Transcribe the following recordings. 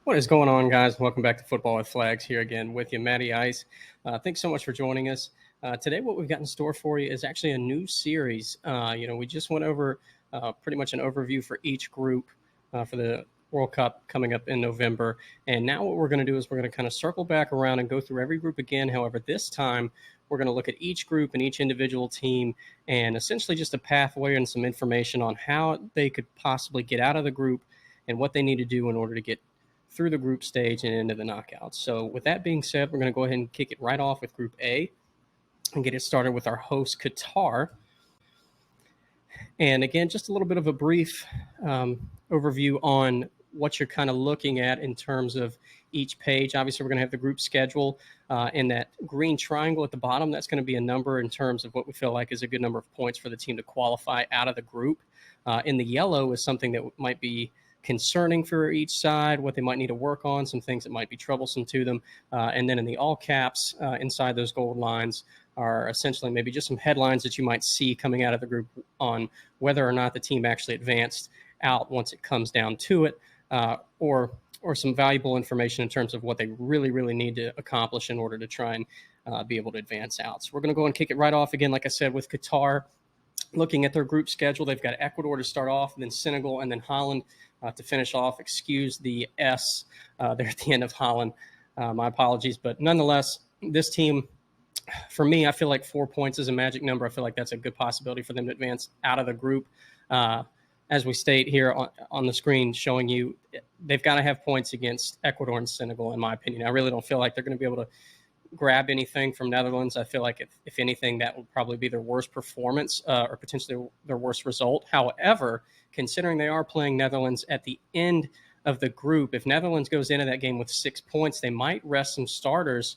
What is going on, guys? Welcome back to Football with Flags here again with you, Matty Ice. Thanks so much for joining us. Today, what we've got in store for you is actually a new series. We just went over pretty much an overview for each group for the World Cup coming up in November. And now what we're going to do is we're going to kind of circle back around and go through every group again. However, this time we're going to look at each group and each individual team and essentially just a pathway and some information on how they could possibly get out of the group and what they need to do in order to get through the group stage and into the knockouts. So with that being said, we're going to go ahead and kick it right off with Group A and get it started with our host, Qatar. And again, just a little bit of a brief overview on what you're kind of looking at in terms of each page. Obviously, we're going to have the group schedule in that green triangle at the bottom. That's going to be a number in terms of what we feel like is a good number of points for the team to qualify out of the group. In the yellow is something that might be concerning for each side, what they might need to work on, some things that might be troublesome to them. And then in the all caps inside those gold lines are essentially maybe just some headlines that you might see coming out of the group on whether or not the team actually advanced out once it comes down to it, or some valuable information in terms of what they really need to accomplish in order to try and be able to advance out. So we're going to go and kick it right off again, like I said, with Qatar. Looking at their group schedule, they've got Ecuador to start off, and then Senegal, and then Holland to finish off. Excuse the S there at the end of Holland. My apologies. But nonetheless, this team, for me, I feel like 4 points is a magic number. I feel like that's a good possibility for them to advance out of the group. As we state here on the screen showing you, they've got to have points against Ecuador and Senegal, in my opinion. I really don't feel like they're going to be able to grab anything from Netherlands. I feel like if anything, that will probably be their worst performance or potentially their worst result. However, considering they are playing Netherlands at the end of the group, if Netherlands goes into that game with 6 points, they might rest some starters,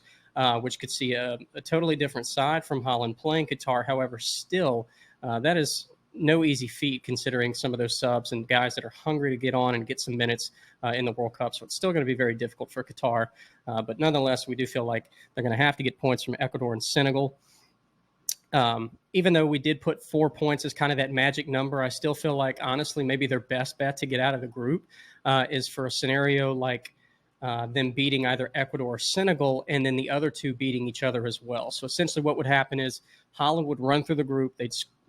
which could see a totally different side from Holland playing Qatar. However, still, that is no easy feat considering some of those subs and guys that are hungry to get on and get some minutes in the World Cup. So it's still going to be very difficult for Qatar. But nonetheless, we do feel like they're going to have to get points from Ecuador and Senegal. Even though we did put 4 points as kind of that magic number, I still feel like, honestly, maybe their best bet to get out of the group is for a scenario like them beating either Ecuador or Senegal, and then the other two beating each other as well. So essentially what would happen is Holland would run through the group.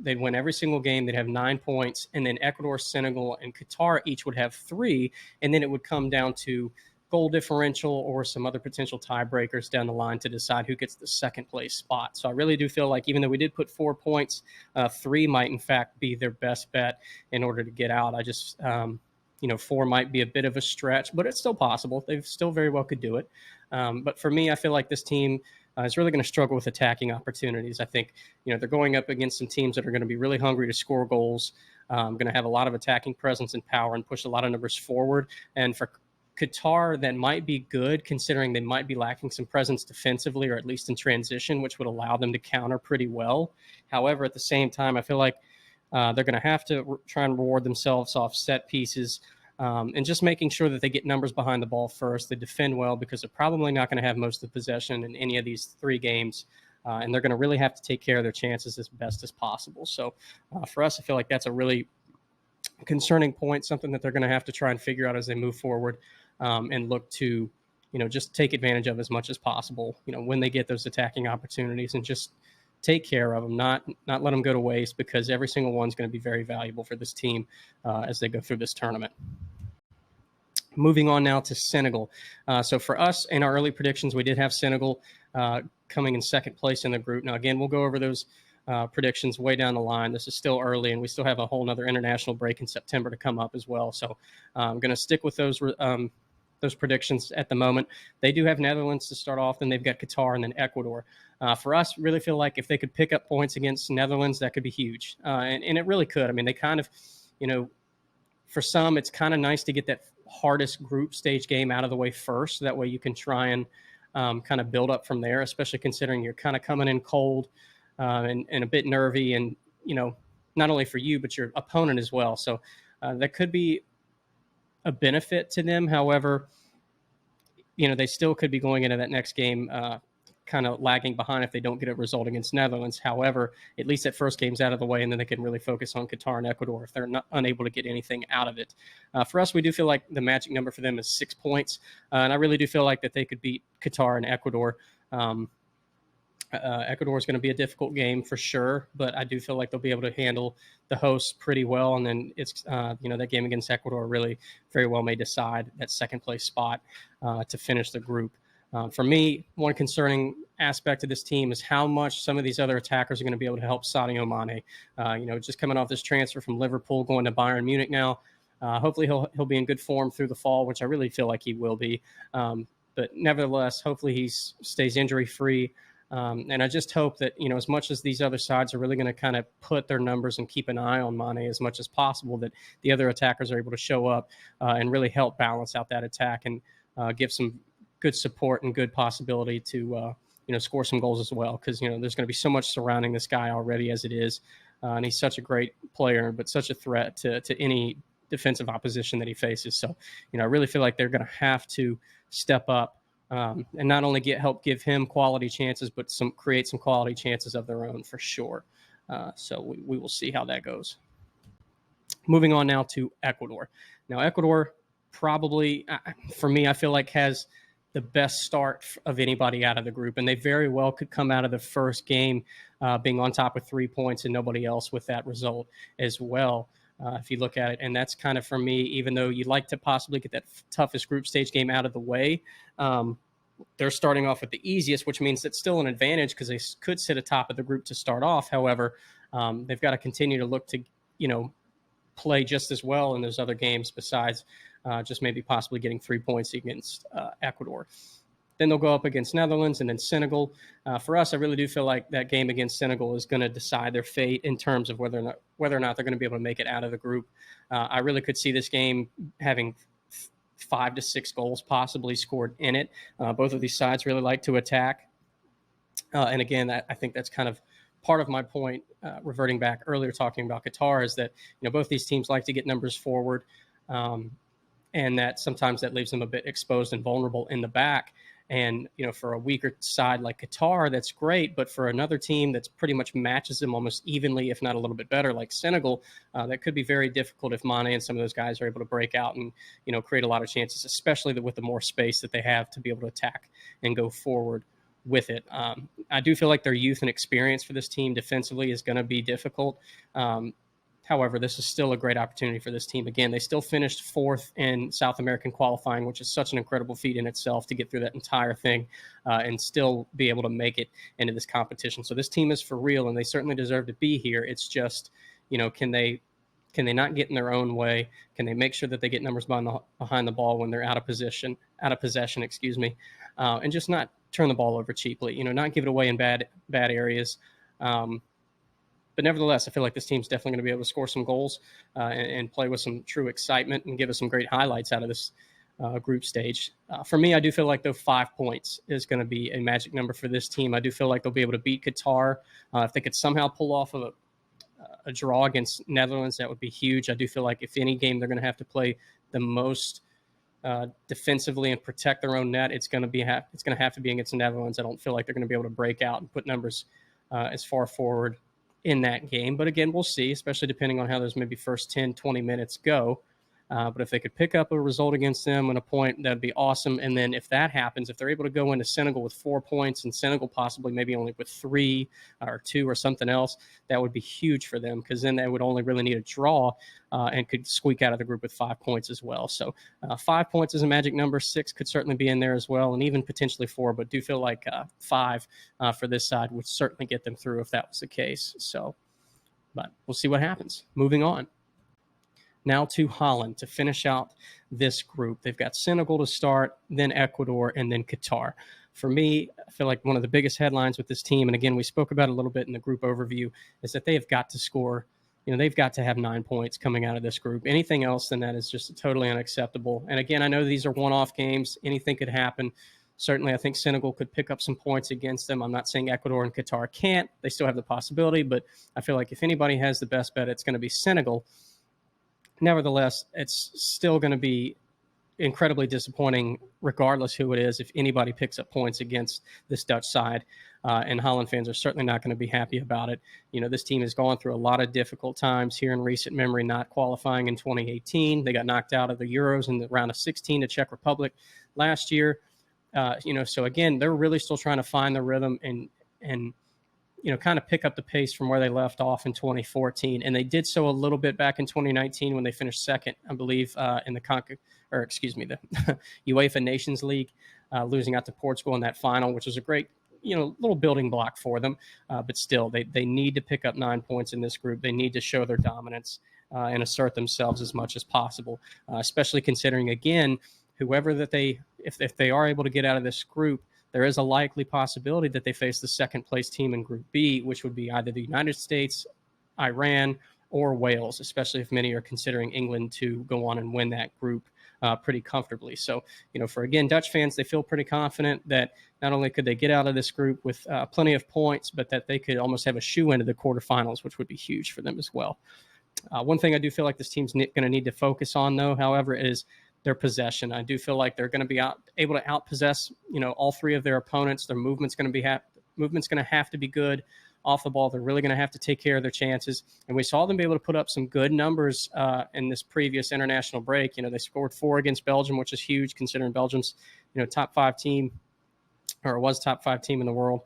They'd win every single game. They'd have 9 points. And then Ecuador, Senegal, and Qatar each would have 3. And then it would come down to goal differential or some other potential tiebreakers down the line to decide who gets the second place spot. So I really do feel like even though we did put 4 points, 3 might in fact be their best bet in order to get out. I just, 4 might be a bit of a stretch, but it's still possible. They still very well could do it. But for me, I feel like this team is really going to struggle with attacking opportunities. I think, they're going up against some teams that are going to be really hungry to score goals, going to have a lot of attacking presence and power and push a lot of numbers forward. And for Qatar, that might be good considering they might be lacking some presence defensively or at least in transition, which would allow them to counter pretty well. However, at the same time, I feel like they're going to have to try and reward themselves off set pieces and just making sure that they get numbers behind the ball first. They defend well because they're probably not going to have most of the possession in any of these 3 games. And they're going to really have to take care of their chances as best as possible. So for us, I feel like that's a really concerning point, something that they're going to have to try and figure out as they move forward and look to, just take advantage of as much as possible, when they get those attacking opportunities and just take care of them, not let them go to waste, because every single one's going to be very valuable for this team as they go through this tournament. Moving on now to Senegal. So for us, in our early predictions, we did have Senegal coming in second place in the group. Now, again, we'll go over those predictions way down the line. This is still early, and we still have a whole other international break in September to come up as well. So I'm going to stick with those predictions at the moment. They do have Netherlands to start off, then they've got Qatar and then Ecuador. For us, really feel like if they could pick up points against Netherlands, that could be huge. And it really could. I mean, they kind of, for some, it's kind of nice to get that hardest group stage game out of the way first. That way you can try and kind of build up from there, especially considering you're kind of coming in cold and a bit nervy, and, not only for you, but your opponent as well. So that could be a benefit to them. However, they still could be going into that next game kind of lagging behind if they don't get a result against Netherlands. However, at least that first game's out of the way, and then they can really focus on Qatar and Ecuador if they're not unable to get anything out of it. For us, we do feel like the magic number for them is 6 points, and I really do feel like that they could beat Qatar and Ecuador. Ecuador is going to be a difficult game for sure, but I do feel like they'll be able to handle the hosts pretty well. And then it's that game against Ecuador really very well may decide that second place spot to finish the group. For me, one concerning aspect of this team is how much some of these other attackers are going to be able to help Sadio Mane. Just coming off this transfer from Liverpool, going to Bayern Munich now. Hopefully he'll be in good form through the fall, which I really feel like he will be. But nevertheless, hopefully he stays injury free. And I just hope that, as much as these other sides are really going to kind of put their numbers and keep an eye on Mane as much as possible, that the other attackers are able to show up and really help balance out that attack and give some good support and good possibility to, score some goals as well. Because, there's going to be so much surrounding this guy already as it is. And he's such a great player, but such a threat to any defensive opposition that he faces. So, I really feel like they're going to have to step up. And not only help give him quality chances, but create some quality chances of their own for sure. So we will see how that goes. Moving on now to Ecuador. Now, Ecuador probably, for me, I feel like has the best start of anybody out of the group, and they very well could come out of the first game being on top with 3 points and nobody else with that result as well. If you look at it, and that's kind of, for me, even though you'd like to possibly get that toughest group stage game out of the way, they're starting off with the easiest, which means it's still an advantage because they could sit atop of the group to start off. However, they've got to continue to look to, play just as well in those other games besides just maybe possibly getting 3 points against Ecuador. Then they'll go up against Netherlands and then Senegal. For us, I really do feel like that game against Senegal is going to decide their fate in terms of whether or not they're going to be able to make it out of the group. I really could see this game having 5 to 6 goals possibly scored in it. Both of these sides really like to attack. And again, I think that's kind of part of my point, reverting back earlier talking about Qatar, is that both these teams like to get numbers forward, and that sometimes that leaves them a bit exposed and vulnerable in the back. And, for a weaker side like Qatar, that's great. But for another team that's pretty much matches them almost evenly, if not a little bit better, like Senegal, that could be very difficult if Mane and some of those guys are able to break out and, create a lot of chances, especially with the more space that they have to be able to attack and go forward with it. I do feel like their youth and experience for this team defensively is going to be difficult. However, this is still a great opportunity for this team. Again, they still finished 4th in South American qualifying, which is such an incredible feat in itself to get through that entire thing and still be able to make it into this competition. So this team is for real, and they certainly deserve to be here. It's just, can they not get in their own way? Can they make sure that they get numbers behind the ball when they're out of possession, and just not turn the ball over cheaply, not give it away in bad areas. But nevertheless, I feel like this team's definitely going to be able to score some goals and play with some true excitement and give us some great highlights out of this group stage. For me, I do feel like 5 points is going to be a magic number for this team. I do feel like they'll be able to beat Qatar. If they could somehow pull off a draw against Netherlands, that would be huge. I do feel like if any game they're going to have to play the most defensively and protect their own net, it's going to have to be against the Netherlands. I don't feel like they're going to be able to break out and put numbers as far forward in that game. But again, we'll see, especially depending on how those maybe first 10, 20 minutes go. But if they could pick up a result against them and a point, that'd be awesome. And then if that happens, if they're able to go into Senegal with 4 points and Senegal possibly maybe only with 3 or 2 or something else, that would be huge for them, because then they would only really need a draw and could squeak out of the group with 5 points as well. So 5 points is a magic number. 6 could certainly be in there as well, and even potentially 4, but do feel like 5 for this side would certainly get them through if that was the case. So, but we'll see what happens. Moving on. Now to Holland to finish out this group. They've got Senegal to start, then Ecuador, and then Qatar. For me, I feel like one of the biggest headlines with this team, and again, we spoke about it a little bit in the group overview, is that they have got to score. They've got to have 9 points coming out of this group. Anything else than that is just totally unacceptable. And again, I know these are one-off games. Anything could happen. Certainly, I think Senegal could pick up some points against them. I'm not saying Ecuador and Qatar can't. They still have the possibility, but I feel like if anybody has the best bet, it's going to be Senegal. Nevertheless, it's still going to be incredibly disappointing, regardless who it is, if anybody picks up points against this Dutch side. And Holland fans are certainly not going to be happy about it. This team has gone through a lot of difficult times here in recent memory, not qualifying in 2018. They got knocked out of the Euros in the round of 16 to Czech Republic last year. So again, they're really still trying to find the rhythm and kind of pick up the pace from where they left off in 2014. And they did so a little bit back in 2019 when they finished second, I believe, in the the UEFA Nations League, losing out to Portugal in that final, which was a great, little building block for them. But still, they need to pick up 9 points in this group. They need to show their dominance and assert themselves as much as possible, especially considering, again, whoever that if they are able to get out of this group, there is a likely possibility that they face the second place team in Group B, which would be either the United States, Iran, or Wales, especially if many are considering England to go on and win that group pretty comfortably. So, for, again, Dutch fans, they feel pretty confident that not only could they get out of this group with plenty of points, but that they could almost have a shoe into the quarterfinals, which would be huge for them as well. One thing I do feel like this team's going to need to focus on, though, however, is their possession. I do feel like they're going to be able to outpossess, all three of their opponents. Their movement's going to have to be good off the ball. They're really going to have to take care of their chances. And we saw them be able to put up some good numbers in this previous international break. They scored 4 against Belgium, which is huge considering Belgium's, top 5 team, or was top 5 team in the world.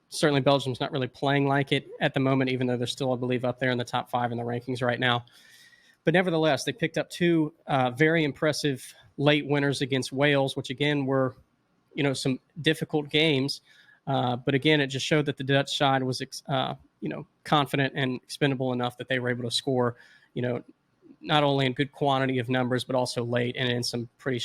Certainly Belgium's not really playing like it at the moment, even though they're still, I believe, up there in the top 5 in the rankings right now. But nevertheless, they picked up 2 very impressive late winners against Wales, which, again, were, some difficult games. But, again, it just showed that the Dutch side was, confident and expendable enough that they were able to score, not only in good quantity of numbers, but also late and in some pretty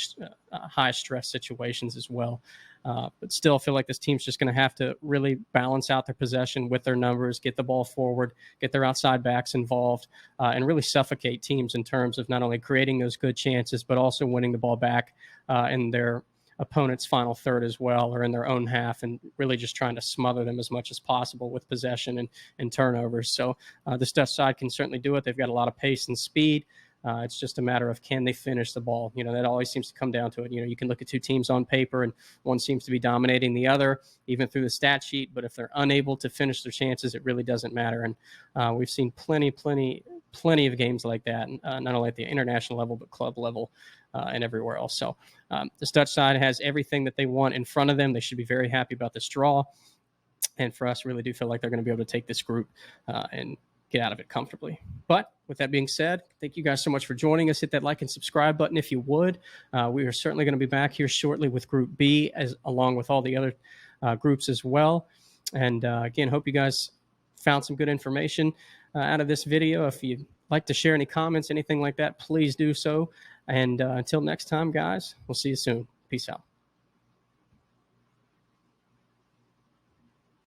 high stress situations as well. But still, I feel like this team's just going to have to really balance out their possession with their numbers, get the ball forward, get their outside backs involved, and really suffocate teams in terms of not only creating those good chances, but also winning the ball back in their opponent's final third as well, or in their own half, and really just trying to smother them as much as possible with possession and turnovers. So this Dutch side can certainly do it. They've got a lot of pace and speed. It's just a matter of, can they finish the ball? That always seems to come down to it. You can look at 2 teams on paper and one seems to be dominating the other, even through the stat sheet. But if they're unable to finish their chances, it really doesn't matter. And we've seen plenty of games like that, not only at the international level, but club level and everywhere else. So this Dutch side has everything that they want in front of them. They should be very happy about this draw. And for us, really do feel like they're going to be able to take this group and get out of it comfortably. But with that being said, thank you guys so much for joining us. Hit that like and subscribe button if you would. We are certainly going to be back here shortly with Group B, along with all the other groups as well. And again, hope you guys found some good information out of this video. If you'd like to share any comments, anything like that, please do so. And until next time, guys, we'll see you soon. Peace out.